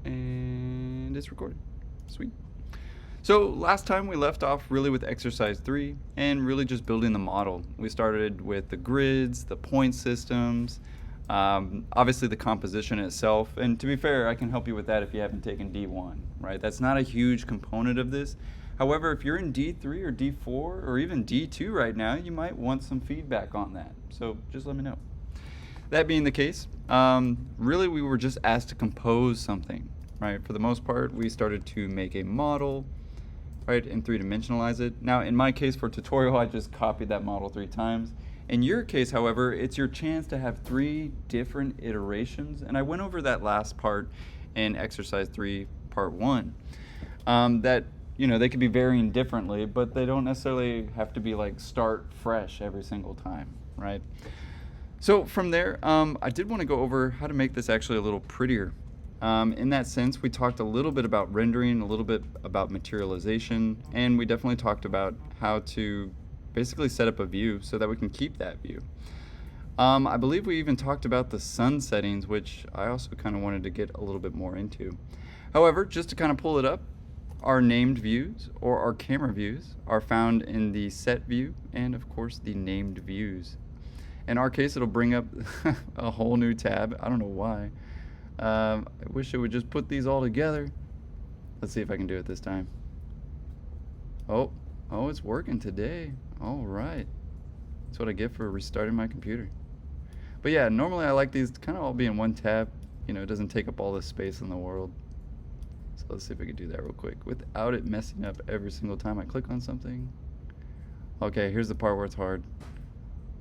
And it's recording. Sweet. So last time we left off really with exercise 3 and really just building the model. We started with the grids, the point systems, obviously the composition itself. And to be fair, I can help you with that if you haven't taken D1, right? That's not a huge component of this. However, if you're in D3 or D4 or even D2 right now, you might want some feedback on that. So just let me know. That being the case, really we were just asked to compose something, right? For the most part, we started to make a model, right, and three-dimensionalize it. Now, in my case for tutorial, I just copied that model 3 times. In your case, however, it's your chance to have 3 different iterations, and I went over that last part in exercise 3, part 1. That, you know, they could be varying differently, but they don't necessarily have to be like start fresh every single time, right? So from there, I did want to go over how to make this actually a little prettier. In that sense, we talked a little bit about rendering, a little bit about materialization, and we definitely talked about how to basically set up a view so that we can keep that view. I believe we even talked about the sun settings, which I also kind of wanted to get a little bit more into. However, just to kind of pull it up, our named views or our camera views are found in the set view and of course the named views. In our case, it'll bring up a whole new tab. I don't know why. I wish it would just put these all together. Let's see if I can do it this time. Oh, it's working today. All right. That's what I get for restarting my computer. But yeah, normally I like these to kind of all be in one tab. You know, it doesn't take up all this space in the world. So let's see if we can do that real quick without it messing up every single time I click on something. Okay, here's the part where it's hard.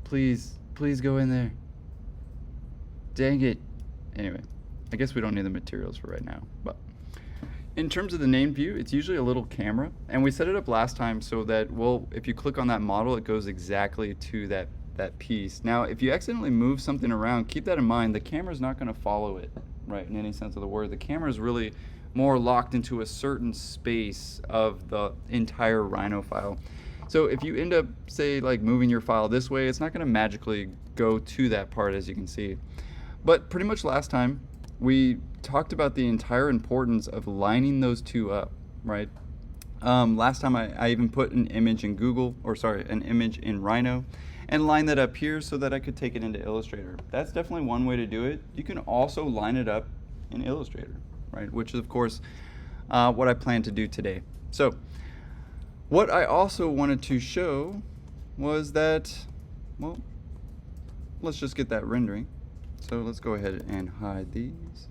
Please go in there. Dang it. Anyway, I guess we don't need the materials for right now, but in terms of the named view, it's usually a little camera, and we set it up last time so that, well, if you click on that model, it goes exactly to that piece. Now, if you accidentally move something around, keep that in mind. The camera's not going to follow it, right, in any sense of the word. The camera is really more locked into a certain space of the entire Rhino file. So if you end up, say, like moving your file this way, it's not going to magically go to that part, as you can see. But pretty much last time, we talked about the entire importance of lining those two up, right? Last time I even put an image in an image in Rhino and lined that up here so that I could take it into Illustrator. That's definitely one way to do it. You can also line it up in Illustrator, right? Which is, of course, what I plan to do today. So what I also wanted to show was that, well, let's just get that rendering. So let's go ahead and hide these.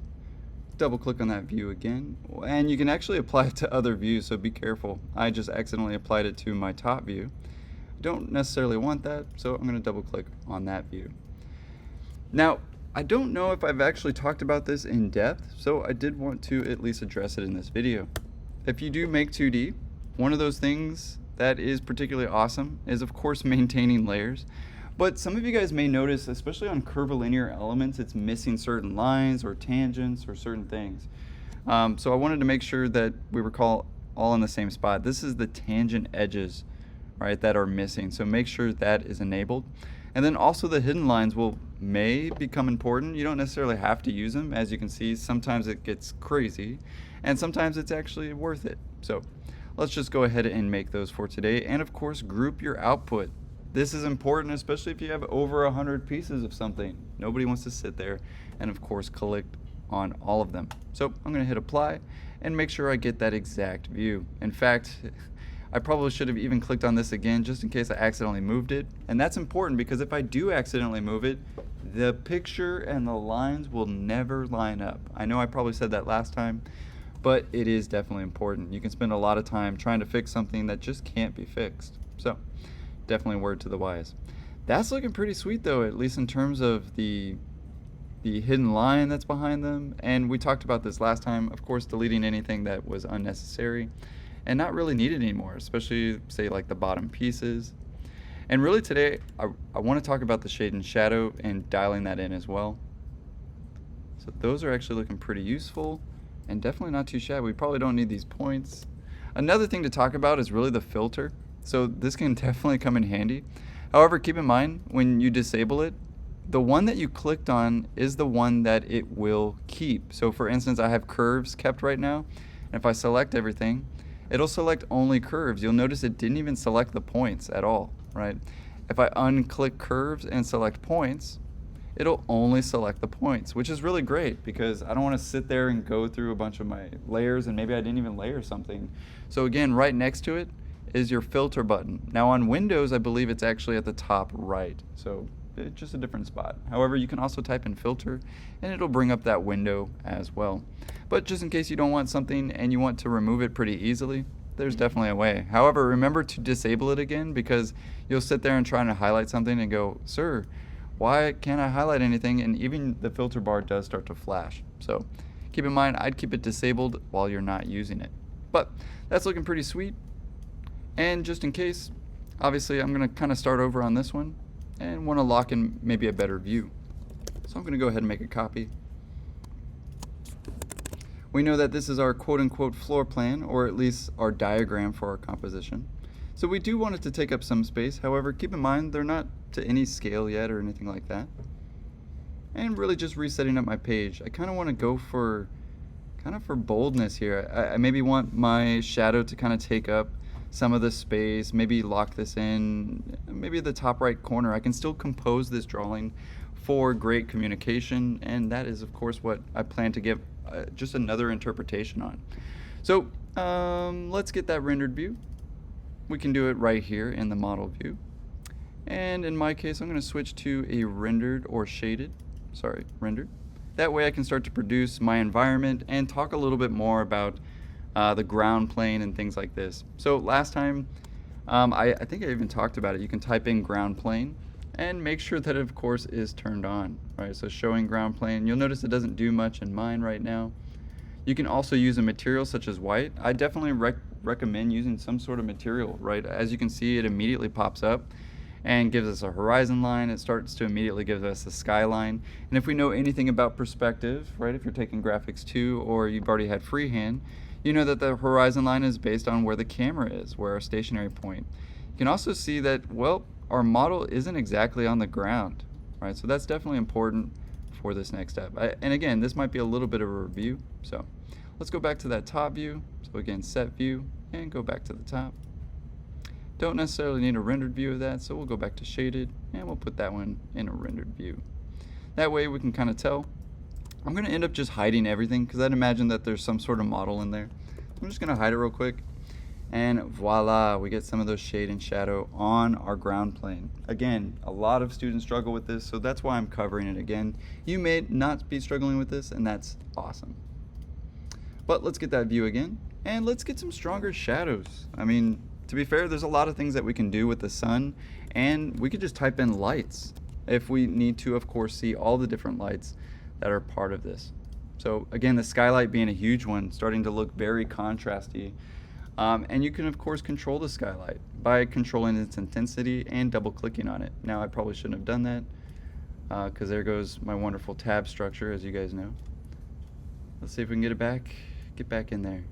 Double click on that view again, and you can actually apply it to other views, so be careful. I just accidentally applied it to my top view. Don't necessarily want that, so I'm going to double click on that view. Now, I don't know if I've actually talked about this in depth, so I did want to at least address it in this video. If you do make 2D, one of those things that is particularly awesome is, of course, maintaining layers. But some of you guys may notice, especially on curvilinear elements, it's missing certain lines or tangents or certain things. So I wanted to make sure that we were all in the same spot. This is the tangent edges, right, that are missing. So make sure that is enabled. And then also the hidden lines may become important. You don't necessarily have to use them. As you can see, sometimes it gets crazy, and sometimes it's actually worth it. So let's just go ahead and make those for today. And of course, group your output. This is important, especially if you have over 100 pieces of something. Nobody wants to sit there and, of course, collect on all of them. So I'm going to hit apply and make sure I get that exact view. In fact, I probably should have even clicked on this again just in case I accidentally moved it. And that's important because if I do accidentally move it, the picture and the lines will never line up. I know I probably said that last time, but it is definitely important. You can spend a lot of time trying to fix something that just can't be fixed. So definitely a word to the wise. That's looking pretty sweet though, at least in terms of the hidden line that's behind them. And we talked about this last time, of course, deleting anything that was unnecessary and not really needed anymore, especially say like the bottom pieces. And really today, I want to talk about the shade and shadow and dialing that in as well. So those are actually looking pretty useful and definitely not too shabby. We probably don't need these points. Another thing to talk about is really the filter. So this can definitely come in handy. However, keep in mind when you disable it, the one that you clicked on is the one that it will keep. So for instance, I have curves kept right now. And if I select everything, it'll select only curves. You'll notice it didn't even select the points at all, right? If I unclick curves and select points, it'll only select the points, which is really great because I don't want to sit there and go through a bunch of my layers and maybe I didn't even layer something. So again, right next to it is your filter button. Now on Windows, I believe it's actually at the top right. So it's just a different spot. However, you can also type in filter and it'll bring up that window as well. But just in case you don't want something and you want to remove it pretty easily, there's definitely a way. However, remember to disable it again because you'll sit there and try to highlight something and go, sir, why can't I highlight anything? And even the filter bar does start to flash. So keep in mind, I'd keep it disabled while you're not using it. But that's looking pretty sweet. And just in case, obviously I'm gonna kind of start over on this one and want to lock in maybe a better view. So I'm gonna go ahead and make a copy. We know that this is our quote-unquote floor plan, or at least our diagram for our composition. So we do want it to take up some space. However, keep in mind they're not to any scale yet or anything like that. And really just resetting up my page. I kind of want to go for boldness here. I maybe want my shadow to kind of take up some of the space, maybe lock this in, maybe the top right corner. I can still compose this drawing for great communication, and that is of course what I plan to give just another interpretation on. So let's get that rendered view. We can do it right here in the model view. And in my case, I'm going to switch to a rendered or shaded, rendered. That way I can start to produce my environment and talk a little bit more about the ground plane and things like this. So last time, I think I even talked about it. You can type in ground plane and make sure that it of course is turned on, right? So showing ground plane, you'll notice it doesn't do much in mine right now. You can also use a material such as white. I definitely recommend using some sort of material, right? As you can see, it immediately pops up and gives us a horizon line. It starts to immediately give us a skyline. And if we know anything about perspective, right, if you're taking graphics 2 or you've already had freehand, you know that the horizon line is based on where the camera is, where our stationary point. You can also see that, well, our model isn't exactly on the ground, right? So that's definitely important for this next step. And again, this might be a little bit of a review. So let's go back to that top view. So again, set view and go back to the top. Don't necessarily need a rendered view of that, so we'll go back to shaded and we'll put that one in a rendered view. That way we can kind of tell. I'm going to end up just hiding everything because I'd imagine that there's some sort of model in there. I'm just going to hide it real quick. And voila, we get some of those shade and shadow on our ground plane. Again, a lot of students struggle with this, so that's why I'm covering it again. You may not be struggling with this, and that's awesome. But let's get that view again, and let's get some stronger shadows. I mean, to be fair, there's a lot of things that we can do with the sun, and we could just type in lights if we need to, of course, see all the different lights that are part of this. So again, the skylight being a huge one, starting to look very contrasty. And you can of course control the skylight by controlling its intensity and double clicking on it. Now I probably shouldn't have done that because there goes my wonderful tab structure, as you guys know. Let's see if we can get it back. Get back in there.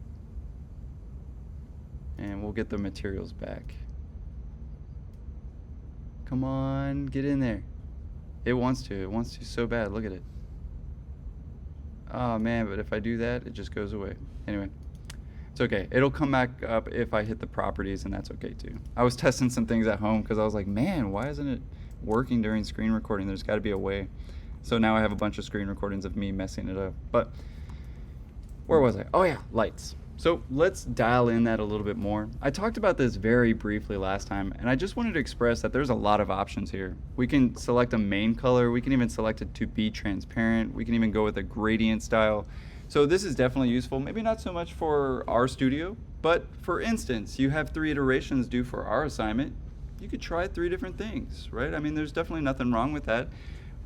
And we'll get the materials back. Come on, get in there. It wants to so bad. Look at it. Oh man, but if I do that, it just goes away. Anyway. It's okay. It'll come back up if I hit the properties, and that's okay too. I was testing some things at home because I was like, man, why isn't it working during screen recording? There's got to be a way. So now I have a bunch of screen recordings of me messing it up. But where was I? Oh yeah, lights. So let's dial in that a little bit more. I talked about this very briefly last time, and I just wanted to express that there's a lot of options here. We can select a main color. We can even select it to be transparent. We can even go with a gradient style. So this is definitely useful, maybe not so much for our studio, but for instance, you have 3 iterations due for our assignment. You could try 3 different things, right? I mean, there's definitely nothing wrong with that.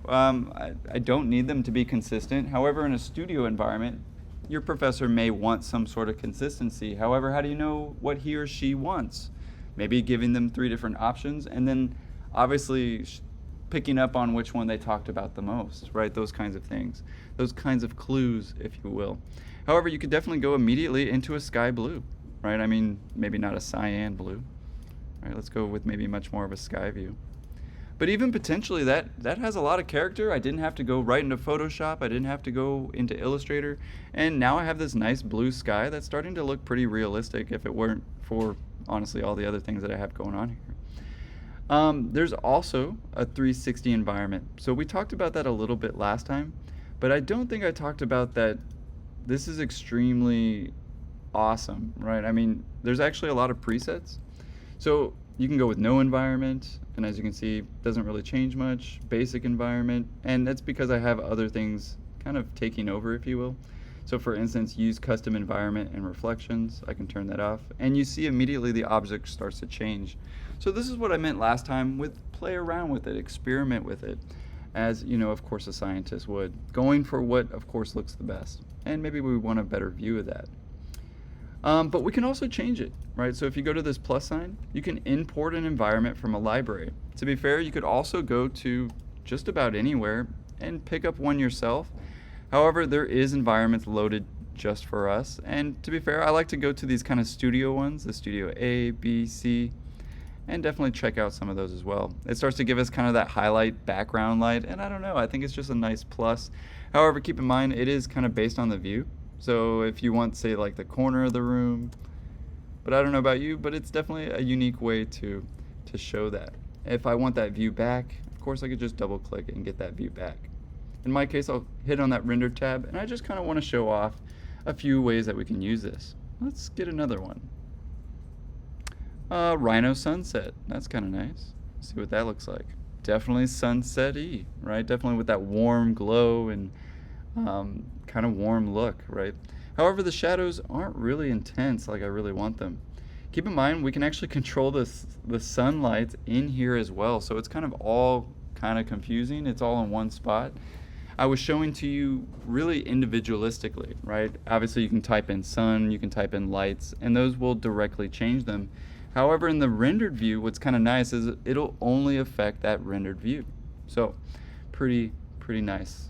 I don't need them to be consistent. However, in a studio environment, your professor may want some sort of consistency. However, how do you know what he or she wants? Maybe giving them 3 different options and then obviously picking up on which one they talked about the most, right? Those kinds of things. Those kinds of clues, if you will. However, you could definitely go immediately into a sky blue, right? I mean, maybe not a cyan blue. All right, let's go with maybe much more of a sky view. But even potentially that has a lot of character. I didn't have to go right into Photoshop. I didn't have to go into Illustrator. And now I have this nice blue sky that's starting to look pretty realistic if it weren't for, honestly, all the other things that I have going on here. There's also a 360 environment. So we talked about that a little bit last time, but I don't think I talked about that. This is extremely awesome, right? I mean, there's actually a lot of presets. So you can go with no environment, and as you can see, doesn't really change much. Basic environment, and that's because I have other things kind of taking over, if you will. So for instance, use custom environment and reflections. I can turn that off, and you see immediately the object starts to change. So this is what I meant last time with play around with it, experiment with it, as you know, of course, a scientist would, going for what, of course, looks the best. And maybe we want a better view of that. But we can also change it, right? So if you go to this plus sign, you can import an environment from a library. To be fair, you could also go to just about anywhere and pick up one yourself. However, there is environments loaded just for us. And to be fair, I like to go to these kind of studio ones, the Studio A, B, C, and definitely check out some of those as well. It starts to give us kind of that highlight background light, and I don't know, I think it's just a nice plus. However, keep in mind, it is kind of based on the view. So if you want, say, like the corner of the room, but I don't know about you, but it's definitely a unique way to show that. If I want that view back, of course, I could just double click and get that view back. In my case, I'll hit on that render tab, and I just kind of want to show off a few ways that we can use this. Let's get another one. Rhino sunset. That's kind of nice. See what that looks like. Definitely sunset-y, right? Definitely with that warm glow and kind of warm look, right? However, the shadows aren't really intense like I really want them. Keep in mind, we can actually control the sunlight in here as well, so it's kind of all kind of confusing. It's all in one spot. I was showing to you really individualistically, right? Obviously, you can type in sun, you can type in lights, and those will directly change them. However, in the rendered view, what's kind of nice is it'll only affect that rendered view. So, pretty nice,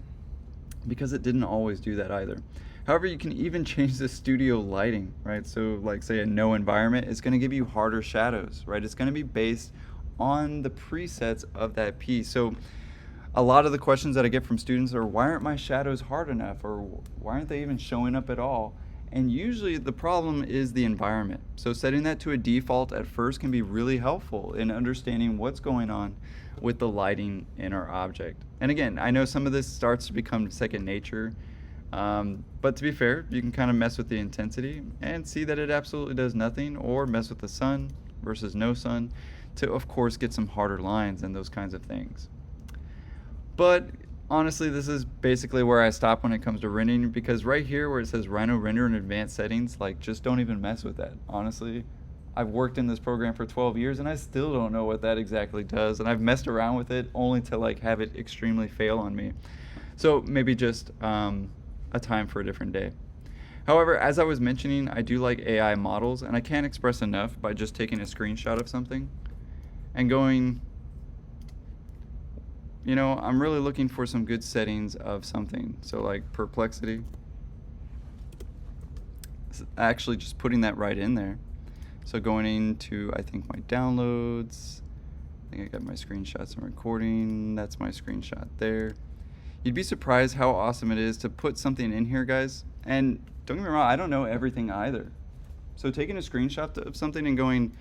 because it didn't always do that either. However, you can even change the studio lighting, right? So like say a no environment, it's gonna give you harder shadows, right? It's gonna be based on the presets of that piece. So a lot of the questions that I get from students are, why aren't my shadows hard enough? Or why aren't they even showing up at all? And usually the problem is the environment. So setting that to a default at first can be really helpful in understanding what's going on with the lighting in our object. And again, I know some of this starts to become second nature, but to be fair, you can kind of mess with the intensity and see that it absolutely does nothing, or mess with the sun versus no sun to, of course, get some harder lines and those kinds of things. But honestly, this is basically where I stop when it comes to rendering, because right here where it says Rhino Render in advanced settings, like, just don't even mess with that. Honestly, I've worked in this program for 12 years and I still don't know what that exactly does, and I've messed around with it only to like have it extremely fail on me. So maybe just a time for a different day. However, as I was mentioning, I do like AI models, and I can't express enough by just taking a screenshot of something and going, you know, I'm really looking for some good settings of something. So like perplexity, actually just putting that right in there. So going into, I think, my downloads, I think I got my screenshots and recording, that's my screenshot there. You'd be surprised how awesome it is to put something in here, guys. And don't get me wrong, I don't know everything either. So taking a screenshot of something and going,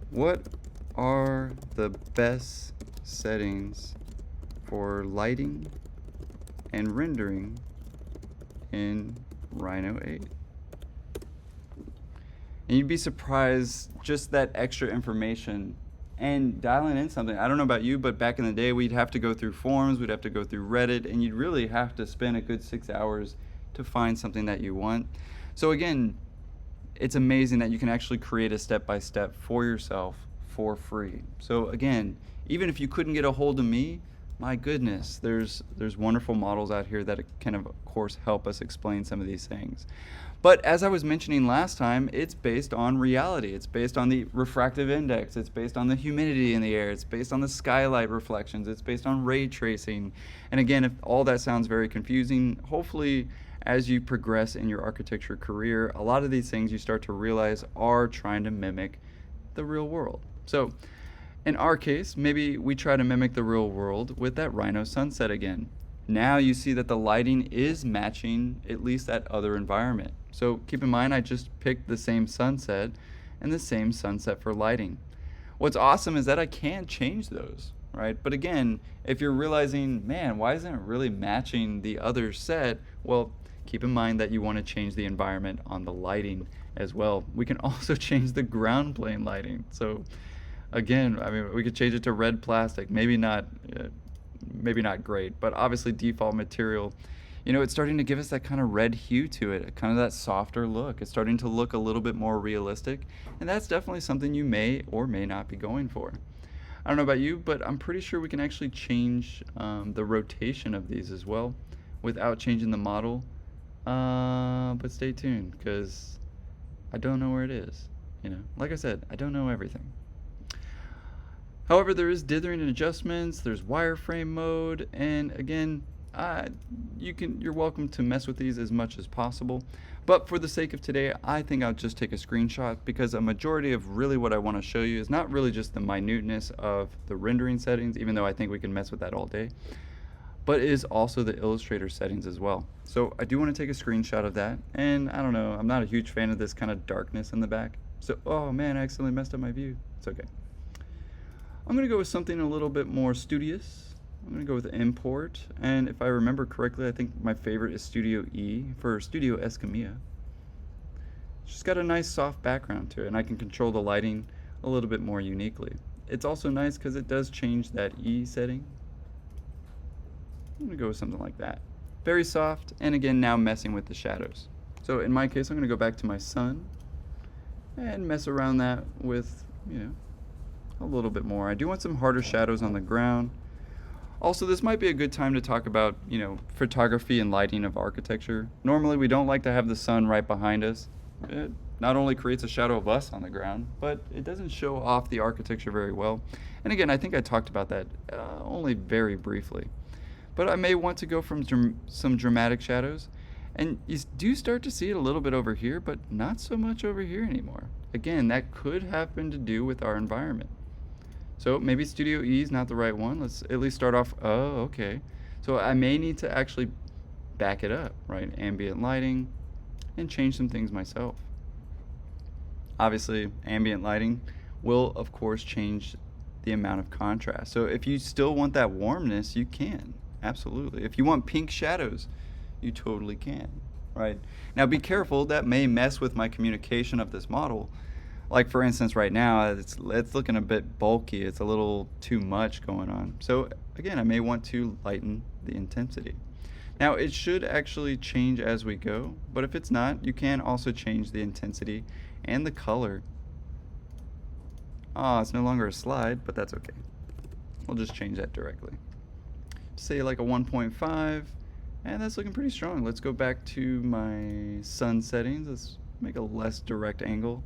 what are the best settings for lighting and rendering in Rhino 8? And you'd be surprised just that extra information and dialing in something. I don't know about you, but back in the day, we'd have to go through forums, we'd have to go through Reddit, and you'd really have to spend a good 6 hours to find something that you want. So again, it's amazing that you can actually create a step-by-step for yourself for free. So again, even if you couldn't get a hold of me, my goodness, there's wonderful models out here that can, of course, help us explain some of these things. But as I was mentioning last time, it's based on reality. It's based on the refractive index. It's based on the humidity in the air. It's based on the skylight reflections. It's based on ray tracing. And again, if all that sounds very confusing, hopefully as you progress in your architecture career, a lot of these things you start to realize are trying to mimic the real world. So In our case, maybe we try to mimic the real world with that Rhino sunset again. Now you see that the lighting is matching at least that other environment. So keep in mind I just picked the same sunset and the same sunset for lighting. What's awesome is that I can change those, right? But again, if you're realizing, man, why isn't it really matching the other set? Well, keep in mind that you want to change the environment on the lighting as well. We can also change the ground plane lighting. So again, I mean, we could change it to red plastic. Maybe not great, but obviously default material. You know, it's starting to give us that kind of red hue to it, kind of that softer look. It's starting to look a little bit more realistic, and that's definitely something you may or may not be going for. I don't know about you, but I'm pretty sure we can actually change the rotation of these as well without changing the model. But stay tuned, because I don't know where it is. You know, like I said, I don't know everything. However, there is dithering and adjustments, there's wireframe mode, and again, you're welcome to mess with these as much as possible. But for the sake of today, I think I'll just take a screenshot, because a majority of really what I want to show you is not really just the minuteness of the rendering settings, even though I think we can mess with that all day, but is also the Illustrator settings as well. So I do want to take a screenshot of that, and I don't know, I'm not a huge fan of this kind of darkness in the back. So, oh man, I accidentally messed up my view. It's okay. I'm going to go with something a little bit more studious. I'm going to go with import, and if I remember correctly, I think my favorite is Studio E for Studio Escamilla. It's just got a nice soft background to it, and I can control the lighting a little bit more uniquely. It's also nice because it does change that E setting. I'm going to go with something like that. Very soft, and again, now messing with the shadows. So in my case, I'm going to go back to my sun and mess around that with, you know, a little bit more. I do want some harder shadows on the ground. Also, this might be a good time to talk about, you know, photography and lighting of architecture. Normally, we don't like to have the sun right behind us. It not only creates a shadow of us on the ground, but it doesn't show off the architecture very well. And again, I think I talked about that only very briefly. But I may want to go from some dramatic shadows, and you do start to see it a little bit over here, but not so much over here anymore. Again, that could happen to do with our environment. So maybe Studio E is not the right one. Let's at least start off, oh, okay. So I may need to actually back it up, right? Ambient lighting, and change some things myself. Obviously, ambient lighting will, of course, change the amount of contrast. So if you still want that warmness, you can, absolutely. If you want pink shadows, you totally can, right? Now be careful, that may mess with my communication of this model. Like for instance, right now, it's looking a bit bulky. It's a little too much going on. So again, I may want to lighten the intensity. Now it should actually change as we go, but if it's not, you can also change the intensity and the color. Oh, it's no longer a slide, but that's okay. We'll just change that directly. Say like a 1.5, and that's looking pretty strong. Let's go back to my sun settings. Let's make a less direct angle.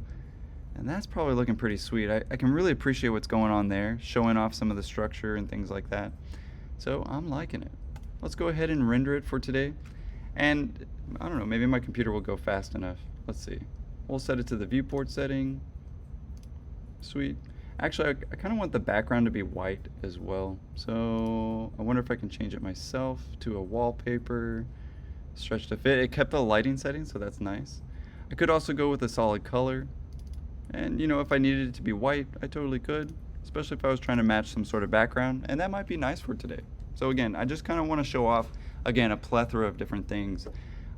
And that's probably looking pretty sweet. I can really appreciate what's going on there, showing off some of the structure and things like that. So I'm liking it. Let's go ahead and render it for today. And I don't know, maybe my computer will go fast enough. Let's see. We'll set it to the viewport setting. Sweet. Actually, I kind of want the background to be white as well. So I wonder if I can change it myself to a wallpaper. Stretch to fit. It kept the lighting settings, so that's nice. I could also go with a solid color. And you know, if I needed it to be white, I totally could, especially if I was trying to match some sort of background, and that might be nice for today. So again, I just kind of want to show off, again, a plethora of different things,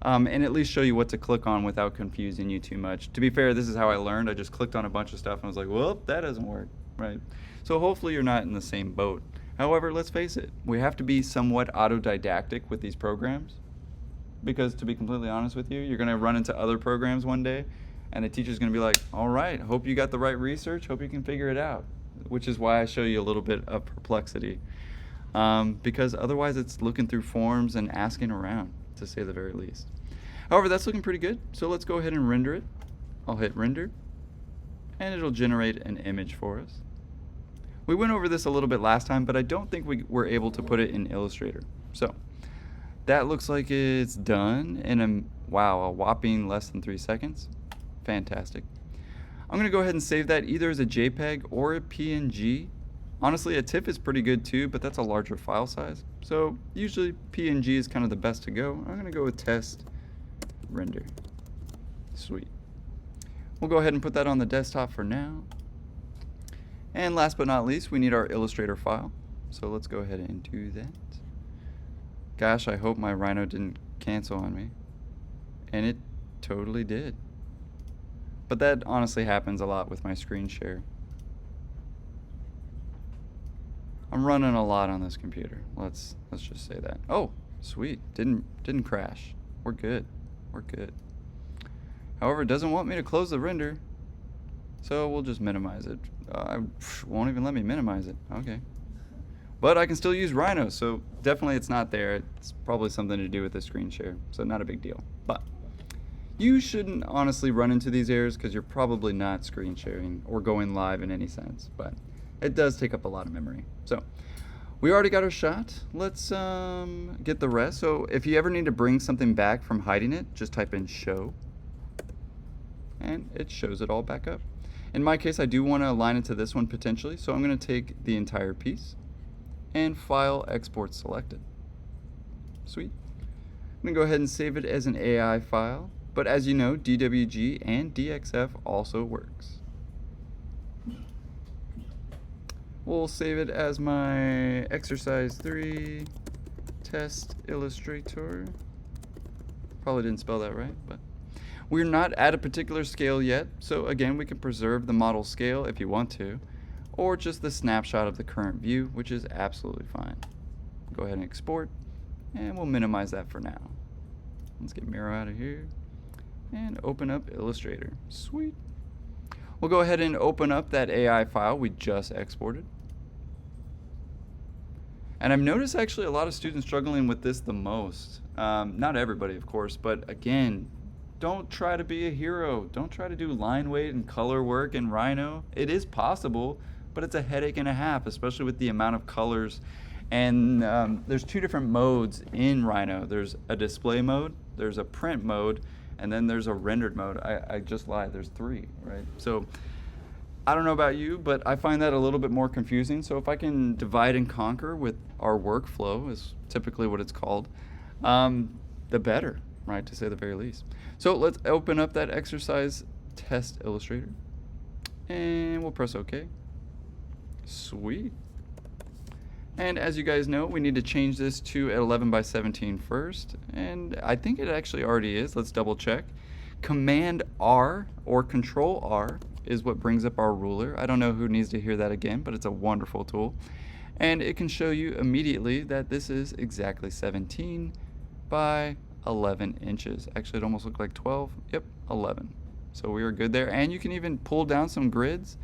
and at least show you what to click on without confusing you too much. To be fair, this is how I learned. I just clicked on a bunch of stuff and I was like, well, that doesn't work, right? So hopefully you're not in the same boat. However, let's face it, we have to be somewhat autodidactic with these programs, because to be completely honest with you, you're going to run into other programs one day, and the teacher's going to be like, all right, hope you got the right research, hope you can figure it out, which is why I show you a little bit of perplexity, because otherwise it's looking through forms and asking around, to say the very least. However, that's looking pretty good, so let's go ahead and render it. I'll hit render, and it'll generate an image for us. We went over this a little bit last time, but I don't think we were able to put it in Illustrator. So that looks like it's done in a whopping less than 3 seconds. Fantastic. I'm going to go ahead and save that either as a JPEG or a PNG, Honestly, a TIFF is pretty good too, but that's a larger file size. So usually PNG is kind of the best to go. I'm gonna go with test render. Sweet. We'll go ahead and put that on the desktop for now. And last but not least, we need our Illustrator file. So let's go ahead and do that. Gosh, I hope my Rhino didn't cancel on me. And it totally did. But that honestly happens a lot with my screen share. I'm running a lot on this computer. Let's just say that. Oh, sweet. Didn't crash. We're good. We're good. However, it doesn't want me to close the render. So we'll just minimize it. Won't even let me minimize it. Okay. But I can still use Rhino, so definitely it's not there. It's probably something to do with the screen share, so not a big deal. But you shouldn't honestly run into these errors because you're probably not screen sharing or going live in any sense, but it does take up a lot of memory. So we already got our shot. Let's get the rest. So if you ever need to bring something back from hiding it, just type in show, and it shows it all back up. In my case, I do want to align it to this one potentially, so I'm going to take the entire piece and file export selected. Sweet. I'm going to go ahead and save it as an AI file, but as you know, DWG and DXF also works. We'll save it as my exercise 3 test illustrator. Probably didn't spell that right, but we're not at a particular scale yet, so again, we can preserve the model scale if you want to, or just the snapshot of the current view, which is absolutely fine. Go ahead and export, and we'll minimize that for now. Let's get Miro out of here and open up Illustrator. Sweet. We'll go ahead and open up that AI file we just exported. And I've noticed actually a lot of students struggling with this the most. Not everybody, of course, but again, don't try to be a hero. Don't try to do line weight and color work in Rhino. It is possible, but it's a headache and a half, especially with the amount of colors. And there's two different modes in Rhino. There's a display mode, there's a print mode, and then there's a rendered mode. I just lied, there's 3, right? So I don't know about you, but I find that a little bit more confusing. So if I can divide and conquer with our workflow, is typically what it's called, the better, right, to say the very least. So let's open up that exercise test illustrator, and we'll press OK. Sweet. And as you guys know, we need to change this to 11 by 17 first, and I think it actually already is. Let's double check. Command R or Control R is what brings up our ruler. I don't know who needs to hear that again, but it's a wonderful tool. And it can show you immediately that this is exactly 17 by 11 inches. Actually, it almost looked like 12. Yep, 11. So we are good there. And you can even pull down some grids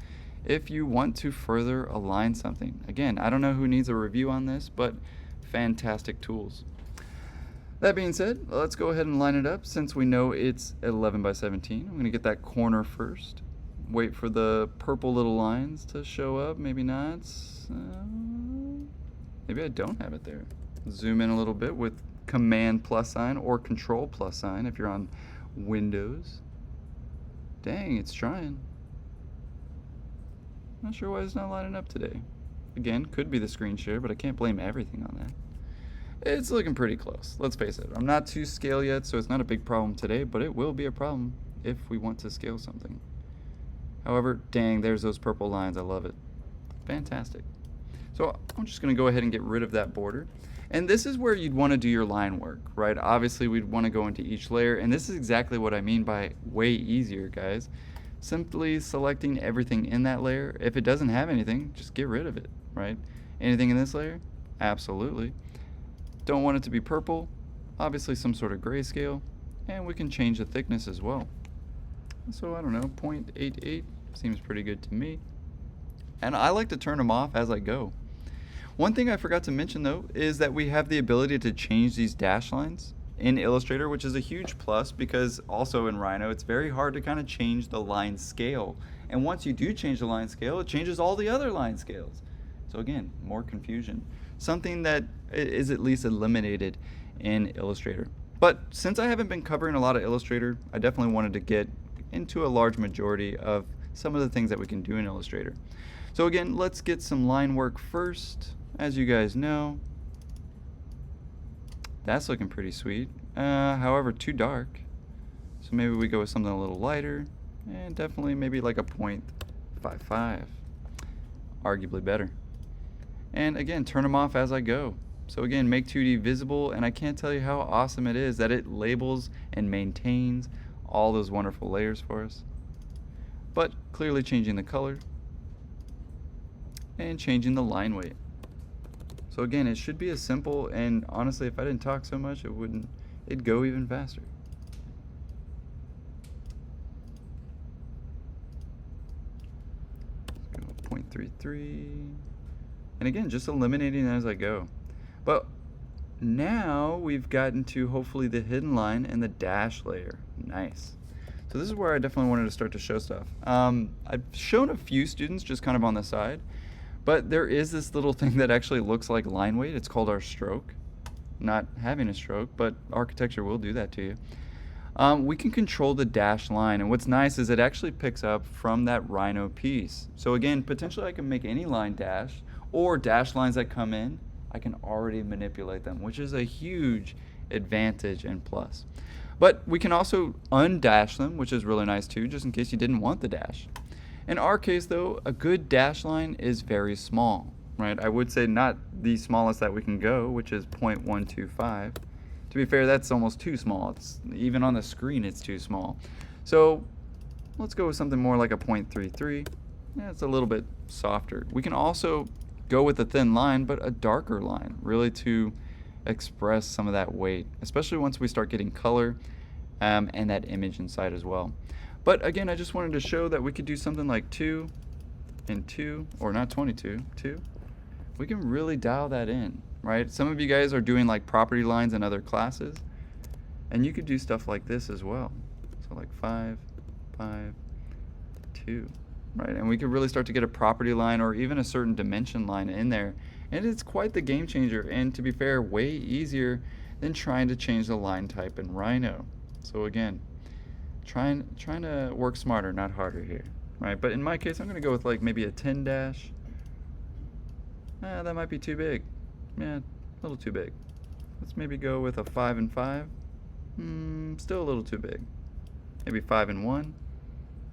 if you want to further align something. Again, I don't know who needs a review on this, but fantastic tools. That being said, let's go ahead and line it up since we know it's 11 by 17. I'm going to get that corner first. Wait for the purple little lines to show up. Maybe not. Maybe I don't have it there. Zoom in a little bit with Command + or Control + if you're on Windows. Dang, it's trying. Not sure why it's not lining up today. Again, could be the screen share, but I can't blame everything on that. It's looking pretty close, let's face it. I'm not to scale yet, so it's not a big problem today, but it will be a problem if we want to scale something. However, dang, there's those purple lines. I love it. Fantastic. So I'm just going to go ahead and get rid of that border. And this is where you'd want to do your line work, right? Obviously, we'd want to go into each layer, and this is exactly what I mean by way easier, guys. Simply selecting everything in that layer. If it doesn't have anything, just get rid of it, right? Anything in this layer? Absolutely. Don't want it to be purple. Obviously, some sort of grayscale. And we can change the thickness as well. So, I don't know, 0.88 seems pretty good to me. And I like to turn them off as I go. One thing I forgot to mention though is that we have the ability to change these dash lines in Illustrator, which is a huge plus because also in Rhino it's very hard to kind of change the line scale. And once you do change the line scale, it changes all the other line scales. So again, more confusion. Something that is at least eliminated in Illustrator. But since I haven't been covering a lot of Illustrator, I definitely wanted to get into a large majority of some of the things that we can do in Illustrator. So again, let's get some line work first. As you guys know, that's looking pretty sweet. However, too dark. So maybe we go with something a little lighter, and definitely maybe like a 0.55. Arguably better. And again, turn them off as I go. So again, make 2D visible, and I can't tell you how awesome it is that it labels and maintains all those wonderful layers for us. But clearly changing the color and changing the line weight. So again, it should be as simple, and honestly, if I didn't talk so much, it'd go even faster. Let's go 0.33. And again, just eliminating as I go. But now we've gotten to hopefully the hidden line and the dash layer. Nice. So this is where I definitely wanted to start to show stuff. I've shown a few students just kind of on the side, but there is this little thing that actually looks like line weight. It's called our stroke. Not having a stroke, but architecture will do that to you. We can control the dash line, and what's nice is it actually picks up from that Rhino piece. So again, potentially I can make any line dash, or dash lines that come in, I can already manipulate them, which is a huge advantage and plus. But we can also undash them, which is really nice too, just in case you didn't want the dash. In our case though, a good dash line is very small, right? I would say not the smallest that we can go, which is 0.125. To be fair, that's almost too small. Even on the screen, it's too small. So let's go with something more like a 0.33. Yeah, it's a little bit softer. We can also go with a thin line, but a darker line, really to express some of that weight, especially once we start getting color and that image inside as well. But again, I just wanted to show that we could do something like 2 and 2, or not 22, 2. We can really dial that in, right? Some of you guys are doing like property lines in other classes, and you could do stuff like this as well. So like 5, 5, 2. Right, and we could really start to get a property line or even a certain dimension line in there, and it's quite the game changer, and to be fair, way easier than trying to change the line type in Rhino. So again, trying to work smarter, not harder here, right? But in my case, I'm going to go with like maybe a 10 dash. That might be too big. Yeah, a little too big. Let's maybe go with a 5 and 5. Still a little too big. Maybe 5 and 1.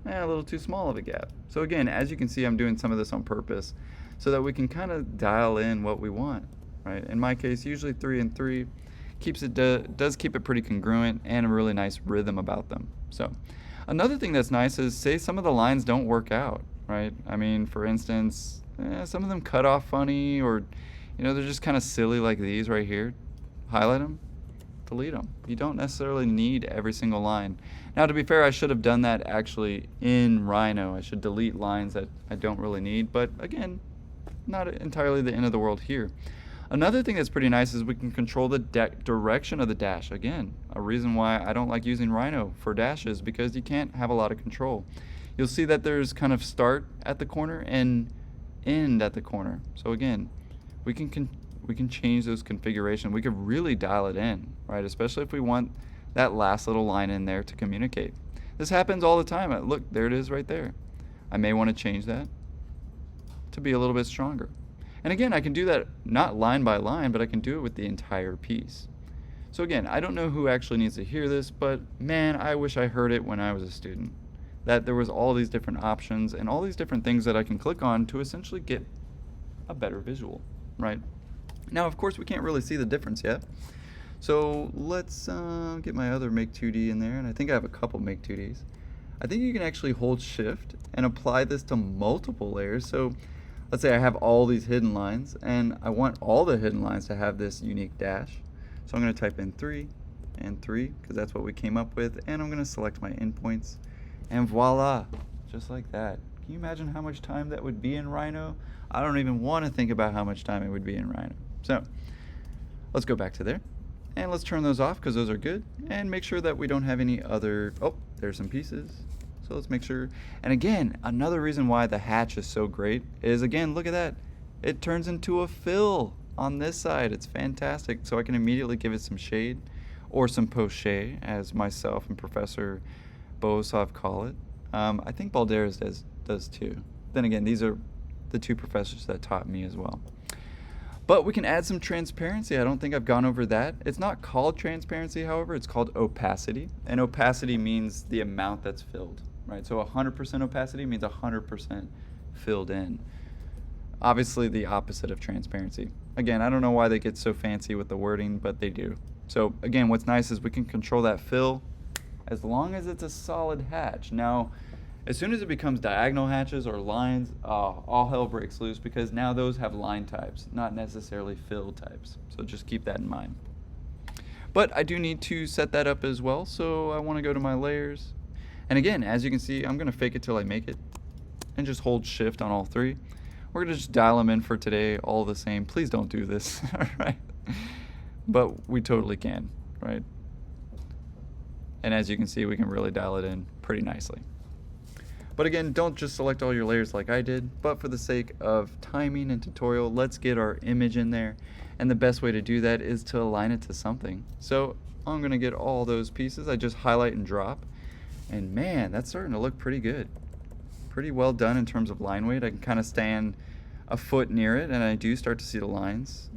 A little too small of a gap. So again, as you can see, I'm doing some of this on purpose so that we can kind of dial in what we want, right? In my case, usually 3 and 3 does keep it pretty congruent and a really nice rhythm about them. So another thing that's nice is, say some of the lines don't work out, right? I mean, for instance, some of them cut off funny, or they're just kind of silly like these right here. Highlight them, delete them. You don't necessarily need every single line. Now, to be fair, I should have done that actually in Rhino. I should delete lines that I don't really need, but again, not entirely the end of the world here. Another thing that's pretty nice is we can control the direction of the dash. Again, a reason why I don't like using Rhino for dashes, because you can't have a lot of control. You'll see that there's kind of start at the corner and end at the corner. So again, we can change those configurations. We could really dial it in, right? Especially if we want that last little line in there to communicate. This happens all the time. Look, there it is right there. I may want to change that to be a little bit stronger. And again, I can do that not line by line, but I can do it with the entire piece. So again, I don't know who actually needs to hear this, but man, I wish I heard it when I was a student. That there was all these different options and all these different things that I can click on to essentially get a better visual, right? Now, of course, we can't really see the difference yet. So let's get my other Make 2D in there, and I think I have a couple Make 2Ds. I think you can actually hold Shift and apply this to multiple layers. So let's say I have all these hidden lines, and I want all the hidden lines to have this unique dash. So I'm going to type in 3 and 3, because that's what we came up with, and I'm going to select my endpoints, and voila, just like that. Can you imagine how much time that would be in Rhino? I don't even want to think about how much time it would be in Rhino. So let's go back to there, and let's turn those off because those are good, and make sure that we don't have any other, oh, there's some pieces. So let's make sure, and again, another reason why the hatch is so great is, again, look at that. It turns into a fill on this side. It's fantastic. So I can immediately give it some shade, or some poche, as myself and Professor Bohusov call it. I think Balderas does too. Then again, these are the two professors that taught me as well. But we can add some transparency. I don't think I've gone over that. It's not called transparency, however, it's called opacity. And opacity means the amount that's filled, right? So 100% opacity means 100% filled in. Obviously the opposite of transparency. Again, I don't know why they get so fancy with the wording, but they do. So again, what's nice is we can control that fill as long as it's a solid hatch. Now, as soon as it becomes diagonal hatches or lines, all hell breaks loose, because now those have line types, not necessarily fill types. So just keep that in mind. But I do need to set that up as well, so I want to go to my layers. And again, as you can see, I'm going to fake it till I make it and just hold shift on all three. We're going to just dial them in for today all the same. Please don't do this, all right? But we totally can, right? And as you can see, we can really dial it in pretty nicely. But again, don't just select all your layers like I did, but for the sake of timing and tutorial, let's get our image in there. And the best way to do that is to align it to something. So I'm gonna get all those pieces. I just highlight and drop. And man, that's starting to look pretty good. Pretty well done in terms of line weight. I can kind of stand a foot near it, and I do start to see the lines.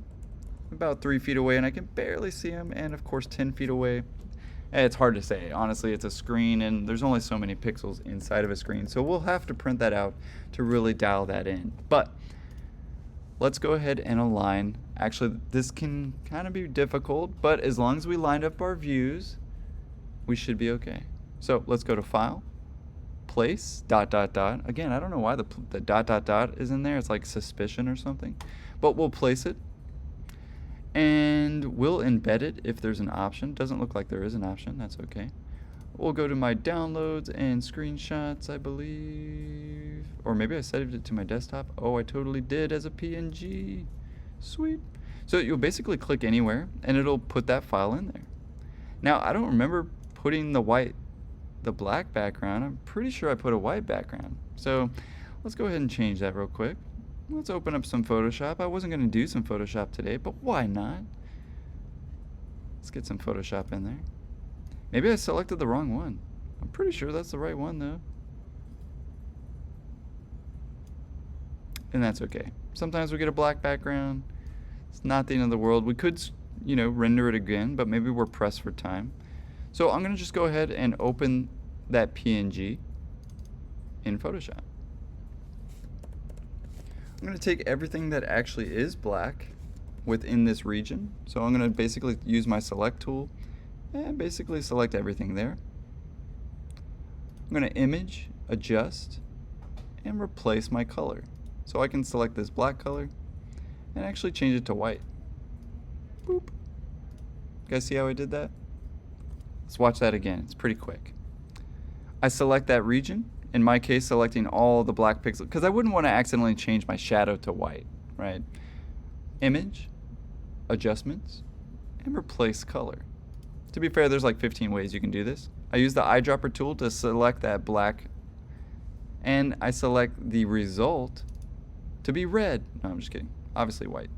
About 3 feet away, and I can barely see them, and of course 10 feet away. It's hard to say. Honestly, it's a screen, and there's only so many pixels inside of a screen, so we'll have to print that out to really dial that in. But let's go ahead and align. Actually, this can kind of be difficult, but as long as we lined up our views, we should be okay. So let's go to File, Place, dot, dot, dot. Again, I don't know why the dot, dot, dot is in there. It's like suspicion or something. But we'll place it. And we'll embed it if there's an option. Doesn't look like there is an option. That's okay. We'll go to my downloads and screenshots, I believe. Or maybe I saved it to my desktop. Oh, I totally did as a PNG. Sweet. So you'll basically click anywhere, and it'll put that file in there. Now, I don't remember putting the black background. I'm pretty sure I put a white background. So let's go ahead and change that real quick. Let's open up some Photoshop. I wasn't going to do some Photoshop today, but why not? Let's get some Photoshop in there. Maybe I selected the wrong one. I'm pretty sure that's the right one though. And that's okay. Sometimes we get a black background. It's not the end of the world. We could, render it again, but maybe we're pressed for time. So I'm going to just go ahead and open that PNG in Photoshop. I'm going to take everything that actually is black within this region. So I'm going to basically use my select tool and basically select everything there. I'm going to image, adjust, and replace my color. So I can select this black color and actually change it to white. Boop. You guys see how I did that? Let's watch that again. It's pretty quick. I select that region. In my case, selecting all the black pixels, because I wouldn't want to accidentally change my shadow to white, right? Image, adjustments, and replace color. To be fair, there's like 15 ways you can do this. I use the eyedropper tool to select that black, and I select the result to be red. No, I'm just kidding. Obviously white.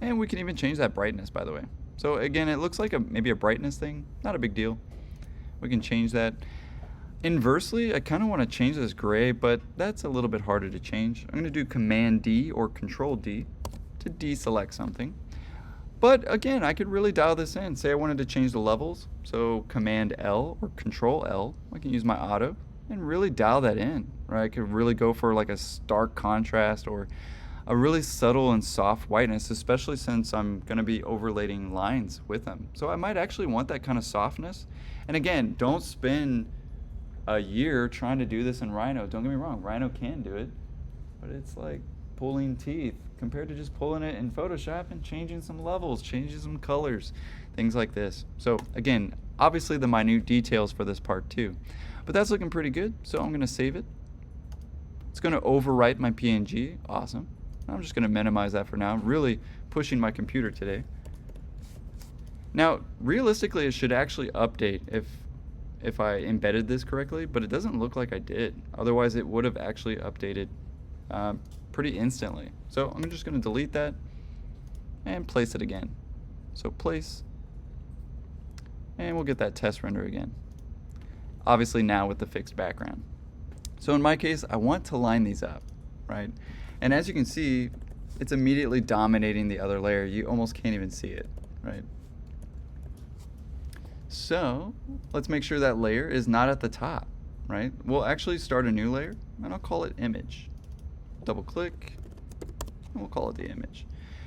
And we can even change that brightness, by the way. So again, it looks like maybe a brightness thing. Not a big deal. We can change that. Inversely, I kind of want to change this gray, but that's a little bit harder to change. I'm going to do Command D or Control D to deselect something. But again, I could really dial this in. Say I wanted to change the levels, so Command L or Control L. I can use my auto and really dial that in, right? I could really go for like a stark contrast or a really subtle and soft whiteness, especially since I'm going to be overlaying lines with them. So I might actually want that kind of softness. And again, don't spend a year trying to do this in Rhino. Don't get me wrong, Rhino can do it, but it's like pulling teeth compared to just pulling it in Photoshop and changing some levels, changing some colors, things like this. So again, obviously the minute details for this part too, but that's looking pretty good. So I'm going to save it. It's going to overwrite my PNG. Awesome. I'm just going to minimize that for now. I'm really pushing my computer today. Now, realistically, it should actually update if I embedded this correctly, but it doesn't look like I did. Otherwise, it would have actually updated pretty instantly. So I'm just going to delete that and place it again. So place, and we'll get that test render again. Obviously now with the fixed background. So in my case, I want to line these up, right? And as you can see, it's immediately dominating the other layer. You almost can't even see it, right? So let's make sure that layer is not at the top, right? We'll actually start a new layer, and I'll call it image. Double click, and we'll call it the image.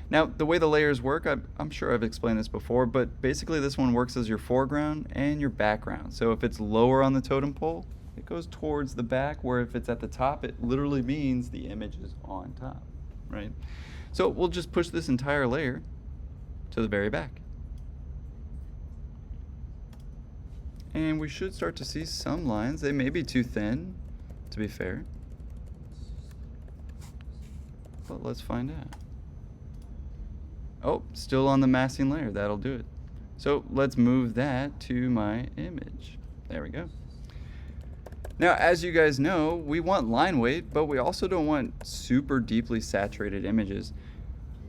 Now, the way the layers work, I'm sure I've explained this before, but basically this one works as your foreground and your background. So if it's lower on the totem pole, it goes towards the back, where if it's at the top, it literally means the image is on top, right? So we'll just push this entire layer to the very back. And we should start to see some lines. They may be too thin, to be fair. But let's find out. Oh, still on the masking layer. That'll do it. So let's move that to my image. There we go. Now, as you guys know, we want line weight, but we also don't want super deeply saturated images.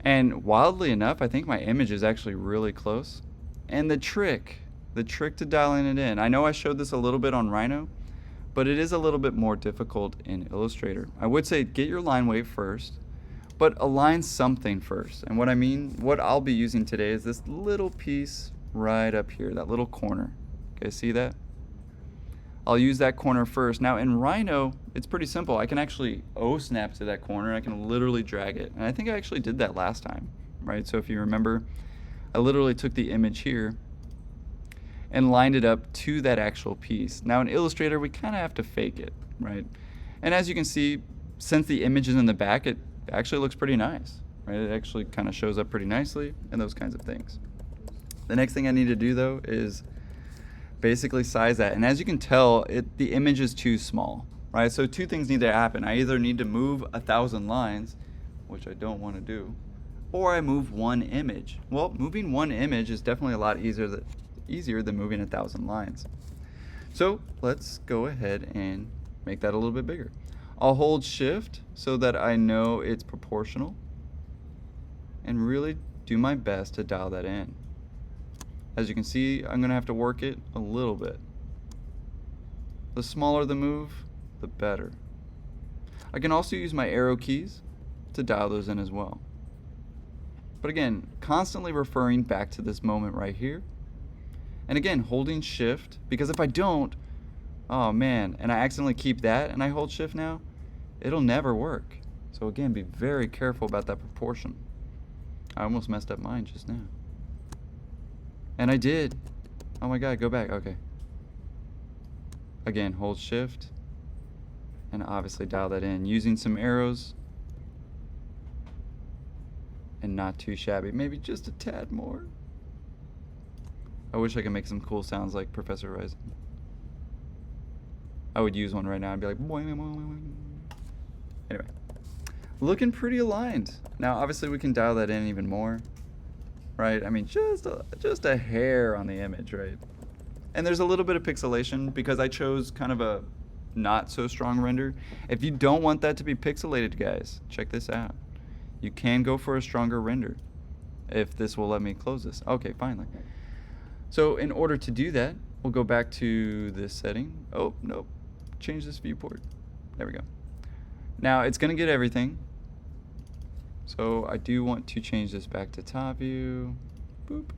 And wildly enough, I think my image is actually really close. And the trick to dialing it in, I know I showed this a little bit on Rhino, but it is a little bit more difficult in Illustrator. I would say get your line weight first, but align something first. And what I mean, what I'll be using today is this little piece right up here, that little corner. Okay, see that? I'll use that corner first. Now in Rhino, it's pretty simple. I can actually O-snap to that corner. I can literally drag it. And I think I actually did that last time, right? So if you remember, I literally took the image here and lined it up to that actual piece. Now in Illustrator, we kind of have to fake it, right? And as you can see, since the image is in the back, it actually looks pretty nice, right? It actually kind of shows up pretty nicely and those kinds of things. The next thing I need to do though is basically size that. And as you can tell, the image is too small, right? So two things need to happen. I either need to move 1,000 lines, which I don't want to do, or I move one image. Well, moving one image is definitely a lot easier than moving 1,000 lines. So let's go ahead and make that a little bit bigger. I'll hold shift so that I know it's proportional and really do my best to dial that in. As you can see, I'm gonna have to work it a little bit. The smaller the move, the better. I can also use my arrow keys to dial those in as well. But again, constantly referring back to this moment right here. And again, holding shift, because if I don't, oh man, and I accidentally keep that and I hold shift now, it'll never work. So again, be very careful about that proportion. I almost messed up mine just now. And I did. Oh my god, go back. Okay. Again, hold shift and obviously dial that in using some arrows and not too shabby. Maybe just a tad more. I wish I could make some cool sounds like Professor Horizon. I would use one right now and be like boing, boing, boing, boing. Anyway, looking pretty aligned. Now obviously we can dial that in even more, right? I mean, just a hair on the image, right? And there's a little bit of pixelation because I chose kind of a not so strong render. If you don't want that to be pixelated, guys, check this out. You can go for a stronger render if this will let me close this. Okay, finally. So in order to do that, we'll go back to this setting. Oh, nope. Change this viewport. There we go. Now it's going to get everything. So I do want to change this back to top view. Boop.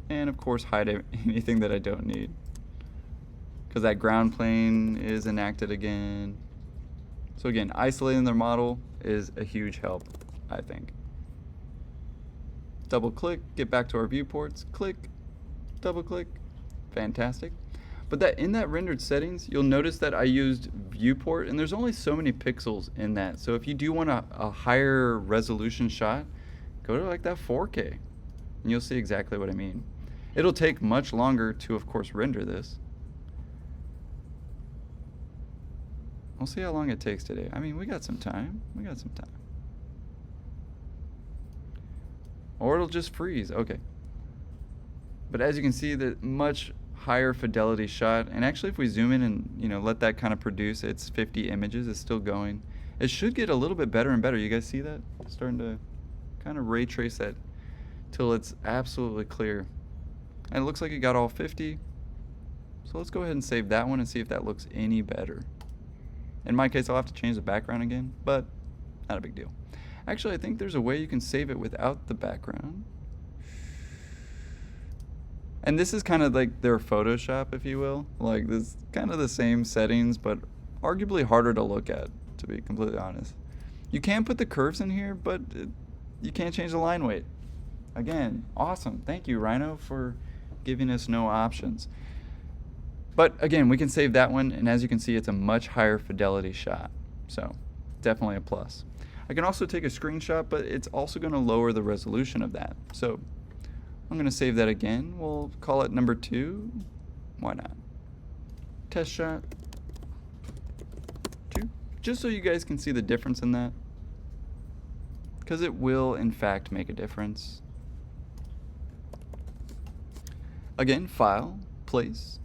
And of course hide anything that I don't need, because that ground plane is enacted again. So again, isolating their model is a huge help, I think. Double click, get back to our viewports, click, double click, fantastic. But that in that rendered settings, you'll notice that I used viewport, and there's only so many pixels in that. So if you do want a higher resolution shot, go to like that 4K, and you'll see exactly what I mean. It'll take much longer to, of course, render this. We'll see how long it takes today. I mean, we got some time. We got some time. Or it'll just freeze. Okay. But as you can see, the much higher fidelity shot, and actually if we zoom in and let that kind of produce its 50 images, it's still going. It should get a little bit better and better. You guys see that? It's starting to kind of ray trace that till it's absolutely clear. And it looks like it got all 50. So let's go ahead and save that one and see if that looks any better. In my case, I'll have to change the background again, but not a big deal. Actually, I think there's a way you can save it without the background. And this is kind of like their Photoshop, if you will. Like, this kind of the same settings, but arguably harder to look at, to be completely honest. You can put the curves in here, but you can't change the line weight. Again, awesome. Thank you, Rhino, for giving us no options. But again, we can save that one, and as you can see, it's a much higher fidelity shot. So, definitely a plus. I can also take a screenshot, but it's also going to lower the resolution of that. So, I'm going to save that again. We'll call it number 2. Why not? Test shot 2. Just so you guys can see the difference in that. Because it will, in fact, make a difference. Again, File, Place.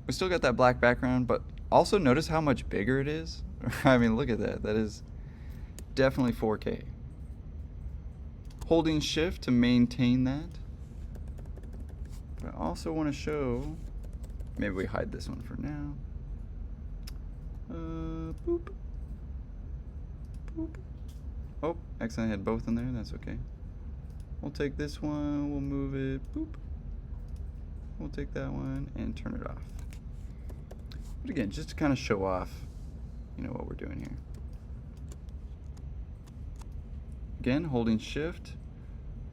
We still got that black background, but also notice how much bigger it is. I mean, look at that. That is definitely 4K. Holding shift to maintain that. But I also want to show, maybe we hide this one for now. Boop. Boop. Oh, accidentally had both in there. That's okay. We'll take this one, we'll move it. Boop. We'll take that one and turn it off. But again, just to kind of show off, you know, what we're doing here. Again, holding shift.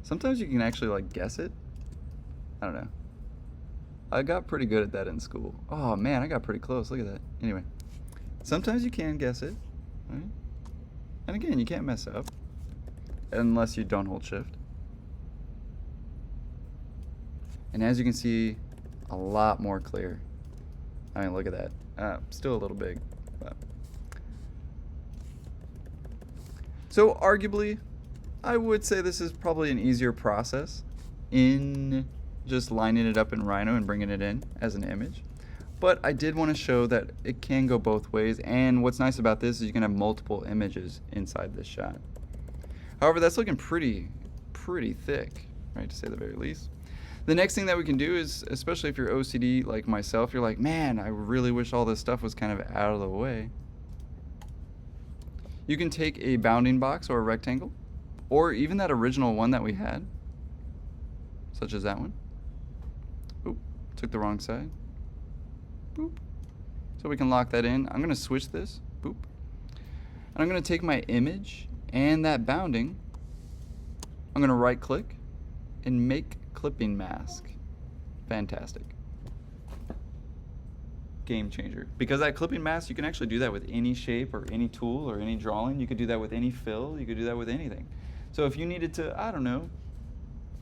Sometimes you can actually like guess it. I don't know. I got pretty good at that in school. Oh man, I got pretty close. Look at that. Anyway, sometimes you can guess it, right? And again, you can't mess up unless you don't hold shift. And as you can see, a lot more clear. I mean, look at that. Still a little big, but. So arguably, I would say this is probably an easier process in just lining it up in Rhino and bringing it in as an image. But I did want to show that it can go both ways, and what's nice about this is you can have multiple images inside this shot. However, that's looking pretty thick, right, to say the very least. The next thing that we can do is, especially if you're OCD like myself, you're like, man, I really wish all this stuff was kind of out of the way. You can take a bounding box or a rectangle, or even that original one that we had, such as that one. Oop, took the wrong side. Boop. So we can lock that in. I'm going to switch this. Boop. And I'm going to take my image and that bounding. I'm going to right click and make clipping mask. Fantastic. Game changer. Because that clipping mask, you can actually do that with any shape or any tool or any drawing. You could do that with any fill. You could do that with anything. So if you needed to, I don't know,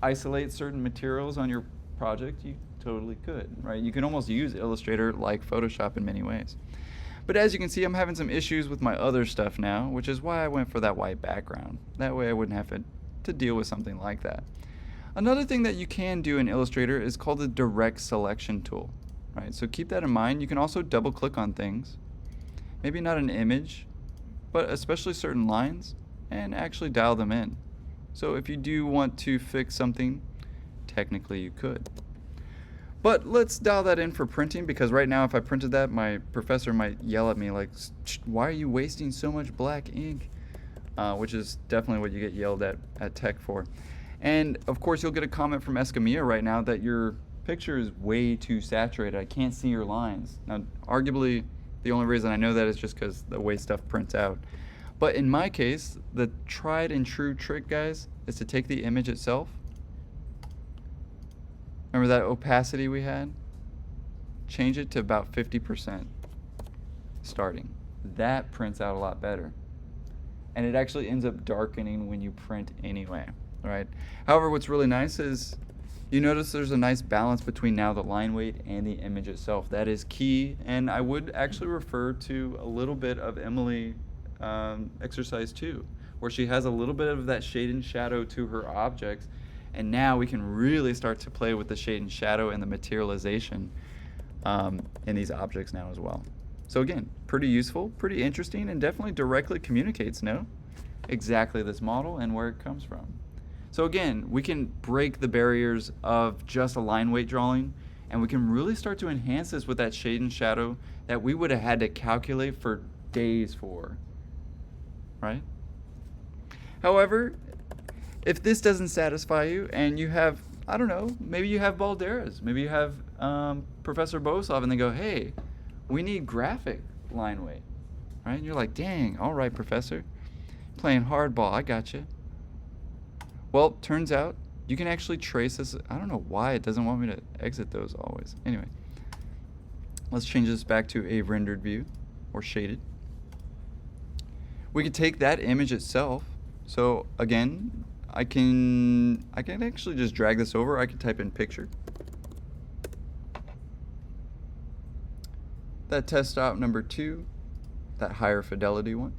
isolate certain materials on your project, you totally could, right? You can almost use Illustrator like Photoshop in many ways. But as you can see, I'm having some issues with my other stuff now, which is why I went for that white background. That way I wouldn't have to deal with something like that. Another thing that you can do in Illustrator is called the direct selection tool, right? So keep that in mind. You can also double click on things, maybe not an image, but especially certain lines, and actually dial them in. So if you do want to fix something, technically you could. But let's dial that in for printing, because right now if I printed that, my professor might yell at me like, why are you wasting so much black ink? Which is definitely what you get yelled at tech for. And of course you'll get a comment from Escamilla right now that your picture is way too saturated. I can't see your lines. Now arguably the only reason I know that is just because the way stuff prints out. But in my case, the tried and true trick, guys, is to take the image itself. Remember that opacity we had? Change it to about 50% starting. That prints out a lot better. And it actually ends up darkening when you print anyway, right? However, what's really nice is you notice there's a nice balance between now the line weight and the image itself. That is key, and I would actually refer to a little bit of Emily exercise 2, where she has a little bit of that shade and shadow to her objects, and now we can really start to play with the shade and shadow and the materialization in these objects now as well. So again, pretty useful, pretty interesting, and definitely directly communicates, exactly this model and where it comes from. So again, we can break the barriers of just a line weight drawing And we can really start to enhance this with that shade and shadow that we would have had to calculate for days for, right? However, if this doesn't satisfy you and you have, I don't know, maybe you have Balderas, maybe you have Professor Bosov, and they go, hey, we need graphic line weight, right? And you're like, dang, all right, Professor, playing hardball, I got you. Well, turns out you can actually trace this. I don't know why it doesn't want me to exit those always. Anyway, let's change this back to a rendered view or shaded. We could take that image itself. So again, I can actually just drag this over. I can type in picture. That test stop number 2, that higher fidelity one.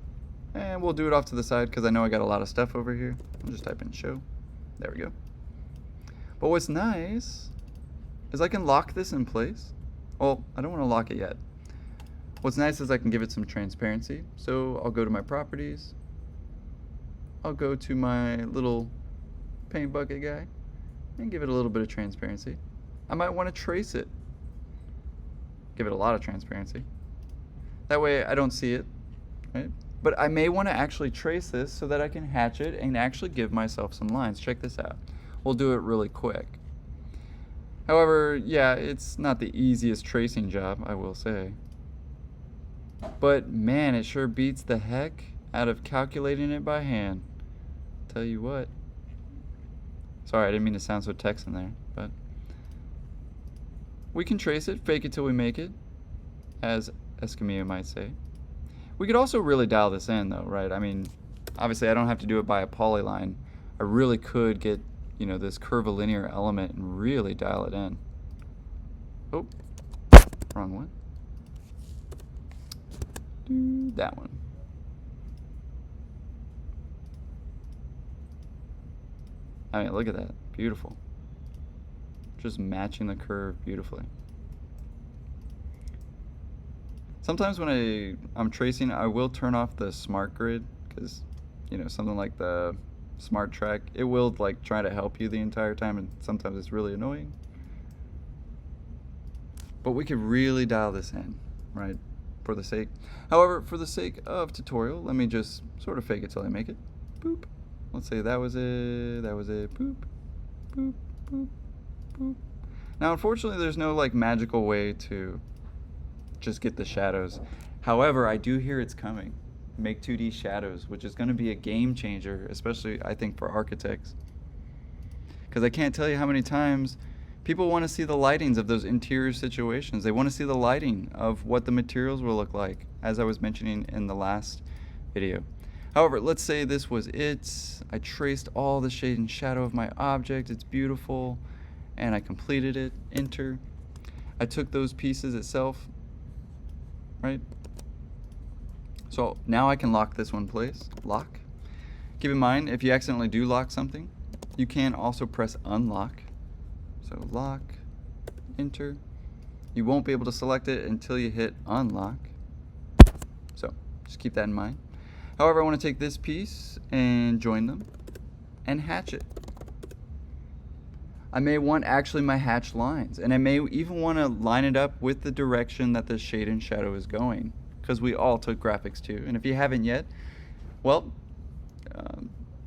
And we'll do it off to the side because I know I got a lot of stuff over here. I'll just type in show. There we go. But what's nice is I can lock this in place. Well, I don't want to lock it yet. What's nice is I can give it some transparency. So I'll go to my properties. I'll go to my little paint bucket guy and give it a little bit of transparency. I might want to trace it. Give it a lot of transparency. That way I don't see it, right? But I may want to actually trace this so that I can hatch it and actually give myself some lines. Check this out. We'll do it really quick. However, yeah, it's not the easiest tracing job, I will say. But man, it sure beats the heck out of calculating it by hand. Tell you what. Sorry, I didn't mean to sound so Texan there, but we can trace it, fake it till we make it, as Escamilla might say. We could also really dial this in though, right? I mean, obviously I don't have to do it by a polyline. I really could get, you know, this curvilinear element and really dial it in. Oh, wrong one. Do that one. I mean, look at that. Beautiful. Just matching the curve beautifully. Sometimes when I'm tracing, I will turn off the smart grid because, you know, something like the smart track, it will like try to help you the entire time, and sometimes it's really annoying. But we could really dial this in, right? For the sake, however, for the sake of tutorial, let me just sort of fake it till I make it. Boop. Let's say that was it. That was it. Boop. Boop. Boop. Boop. Now, unfortunately, there's no like magical way to just get the shadows. However, I do hear it's coming. Make 2D shadows, which is going to be a game changer, especially I think for architects. Because I can't tell you how many times people want to see the lightings of those interior situations. They want to see the lighting of what the materials will look like, as I was mentioning in the last video. However, let's say this was it. I traced all the shade and shadow of my object. It's beautiful. And I completed it. Enter. I took those pieces itself, right? So now I can lock this one place. Lock. Keep in mind, if you accidentally do lock something, you can also press unlock. So lock, enter. You won't be able to select it until you hit unlock. So just keep that in mind. However, I want to take this piece and join them and hatch it. I may want actually my hatched lines, and I may even want to line it up with the direction that the shade and shadow is going, because we all took graphics too. And if you haven't yet, well,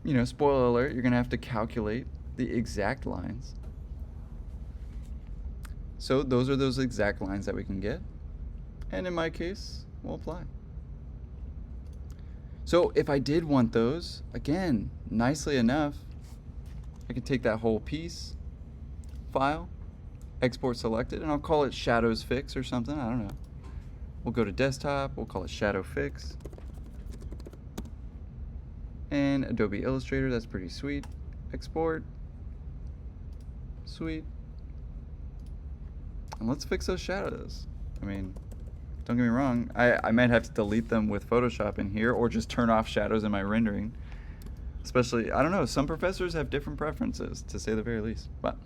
you know, spoiler alert, you're going to have to calculate the exact lines. So those are those exact lines that we can get, and in my case, we'll apply. So if I did want those, again, nicely enough, I can take that whole piece, file, export selected, and I'll call it Shadows Fix or something, I don't know. We'll go to desktop, we'll call it Shadow Fix. And Adobe Illustrator, that's pretty sweet. Export, sweet. And let's fix those shadows. I mean, don't get me wrong, I might have to delete them with Photoshop in here or just turn off shadows in my rendering. Especially, I don't know, some professors have different preferences, to say the very least. But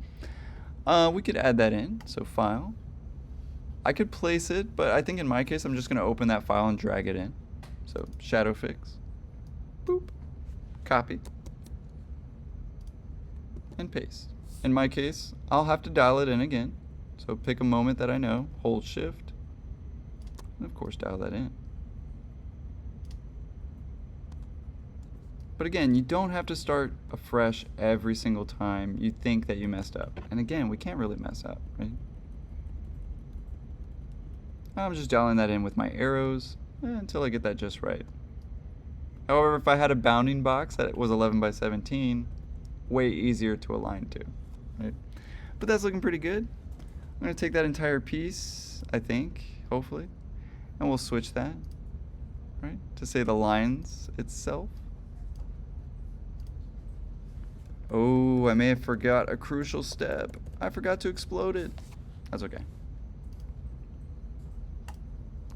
we could add that in, so file. I could place it, but I think in my case, I'm just gonna open that file and drag it in. So Shadow Fix, boop, copy, and paste. In my case, I'll have to dial it in again, So pick a moment that I know, hold shift, and of course dial that in. But again, you don't have to start afresh every single time you think that you messed up. And again, we can't really mess up, right? I'm just dialing that in with my arrows until I get that just right. However, if I had a bounding box that was 11 by 17, way easier to align to, right? But that's looking pretty good. I'm going to take that entire piece, I think, hopefully, and we'll switch that, right, to say the lines itself. Oh, I may have forgot a crucial step. I forgot to explode it. That's okay.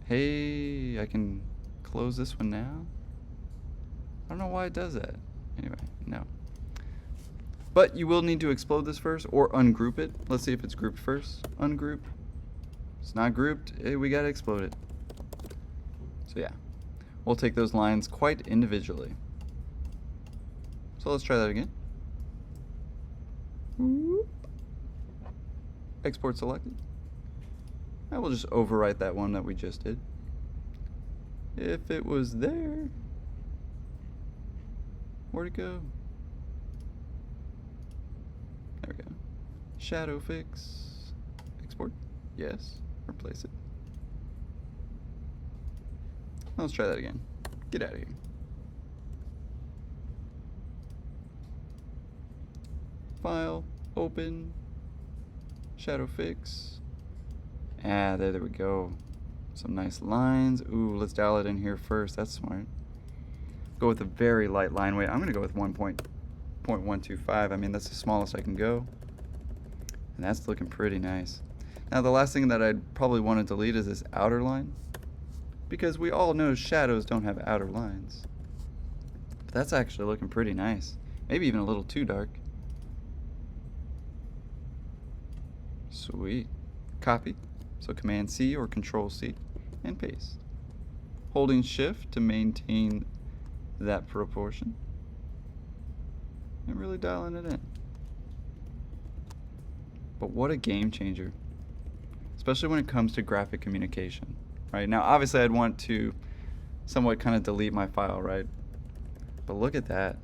Hey, I can close this one now. I don't know why it does that. Anyway, no. But you will need to explode this first or ungroup it. Let's see if it's grouped first. Ungroup. It's not grouped. We gotta explode it. So yeah, we'll take those lines quite individually. So let's try that again. Export selected. I will just overwrite that one that we just did. If it was there, where'd it go? There we go. Shadow fix. Export. Yes. Replace it. Let's try that again. Get out of here. File. Open. Shadow fix. Ah, there we go. Some nice lines. Ooh, let's dial it in here first. That's smart. Go with a very light line weight. I'm going to go with 1.125. I mean, that's the smallest I can go. And that's looking pretty nice. Now, the last thing that I'd probably want to delete is this outer line, because we all know shadows don't have outer lines. But that's actually looking pretty nice. Maybe even a little too dark. Sweet. Copy. So Command C or Control C and paste. Holding Shift to maintain that proportion. And really dialing it in. But what a game changer. Especially when it comes to graphic communication. Right? Now obviously I'd want to somewhat kind of delete my file, right? But look at that.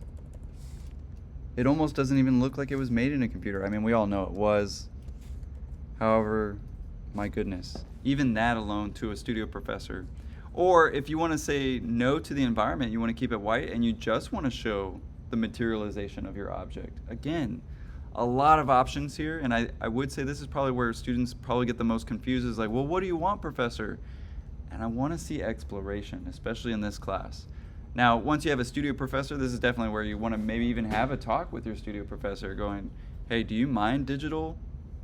It almost doesn't even look like it was made in a computer. I mean, we all know it was. However, my goodness, even that alone to a studio professor. Or if you want to say no to the environment, you want to keep it white and you just want to show the materialization of your object. Again, a lot of options here, and I would say this is probably where students probably get the most confused, is like, well, what do you want, professor? And I want to see exploration, especially in this class. Now, once you have a studio professor, this is definitely where you want to maybe even have a talk with your studio professor going, hey, do you mind digital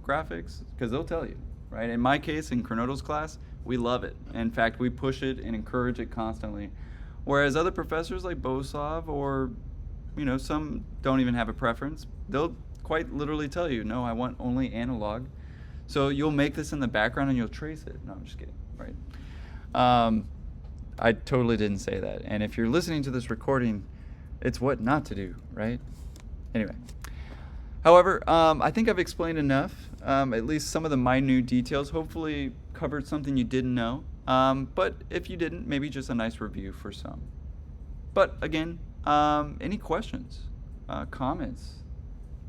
graphics? Because they'll tell you, right? In my case, in Chronoto's class, we love it. In fact, we push it and encourage it constantly. Whereas other professors like Bosov or, you know, some don't even have a preference. They'll quite literally tell you, no, I want only analog. So you'll make this in the background and you'll trace it. No, I'm just kidding, right? I totally didn't say that. And if you're listening to this recording, it's what not to do, right? Anyway. However, I think I've explained enough, at least some of the minute details, hopefully covered something you didn't know. But if you didn't, maybe just a nice review for some. But again, any questions, comments?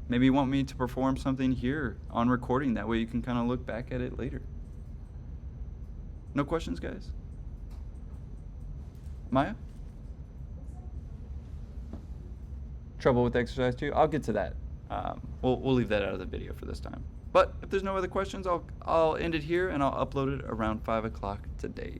Maybe you want me to perform something here on recording, that way you can kind of look back at it later. No questions, guys? Maya? Trouble with exercise 2? I'll get to that. We'll leave that out of the video for this time. But if there's no other questions, I'll end it here and I'll upload it around 5 o'clock today.